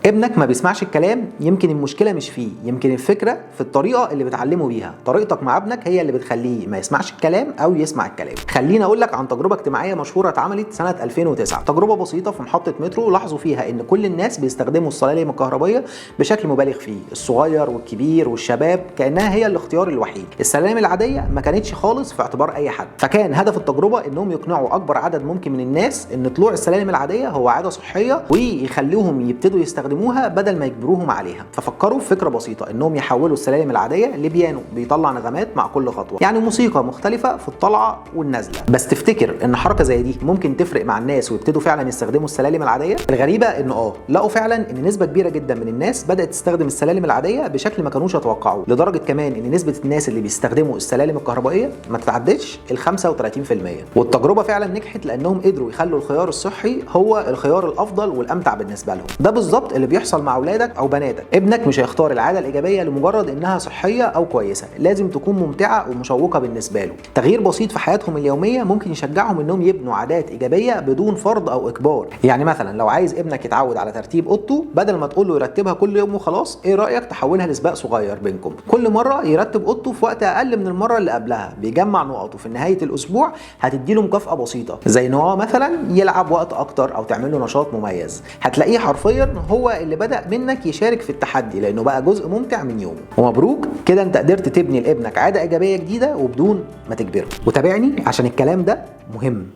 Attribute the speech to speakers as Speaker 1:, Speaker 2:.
Speaker 1: ابنك ما بيسمعش الكلام، يمكن المشكله مش فيه، يمكن الفكره في الطريقه اللي بتعلمه بيها. طريقتك مع ابنك هي اللي بتخليه ما يسمعش الكلام او يسمع الكلام. خليني اقول لك عن تجربه اجتماعيه مشهوره اتعملت سنه 2009. تجربه بسيطه في محطه مترو لاحظوا فيها ان كل الناس بيستخدموا السلالم الكهربائيه بشكل مبالغ فيه، الصغير والكبير والشباب، كانها هي الاختيار الوحيد. السلالم العاديه ما كانتش خالص في اعتبار اي حد. فكان هدف التجربه انهم يقنعوا اكبر عدد ممكن من الناس ان طلوع السلالم العاديه هو عاده صحيه، ويخلوهم يبتدوا يستخدموها بدل ما يجبروهم عليها. ففكروا في فكره بسيطه انهم يحولوا السلالم العاديه لبيانو بيطلع نغمات مع كل خطوه، يعني موسيقى مختلفه في الطلعه والنازله. بس تفتكر ان حركه زي دي ممكن تفرق مع الناس ويبتدوا فعلا يستخدموا السلالم العاديه؟ الغريبه انه لقوا فعلا ان نسبه كبيره جدا من الناس بدات تستخدم السلالم العاديه بشكل ما كانوش يتوقعوه، لدرجه كمان ان نسبه الناس اللي بيستخدموا السلالم الكهربائيه ما تتعداش ال 35%. والتجربه فعلا نجحت لانهم قدروا يخلوا الخيار الصحي هو الخيار الافضل والامتع بالنسبه لهم. ده بالظبط اللي بيحصل مع اولادك او بناتك. ابنك مش هيختار العاده الايجابيه لمجرد انها صحيه او كويسه، لازم تكون ممتعه ومشوقه بالنسبه له. تغيير بسيط في حياتهم اليوميه ممكن يشجعهم انهم يبنوا عادات ايجابيه بدون فرض او اجبار. يعني مثلا لو عايز ابنك يتعود على ترتيب اوضته، بدل ما تقول له يرتبها كل يوم وخلاص، ايه رايك تحولها لسباق صغير بينكم؟ كل مره يرتب اوضته في وقت اقل من المره اللي قبلها، بيجمع نقطه في نهايه الاسبوع هتديله مكافاه بسيطه، زي ان هو مثلا يلعب وقت اكتر او تعمل له نشاط مميز. هتلاقيه حرفيا هو اللي بدأ منك يشارك في التحدي لانه بقى جزء ممتع من يومه. ومبروك كده، انت قدرت تبني لابنك عاده ايجابيه جديده وبدون ما تجبره. وتابعني عشان الكلام ده مهم.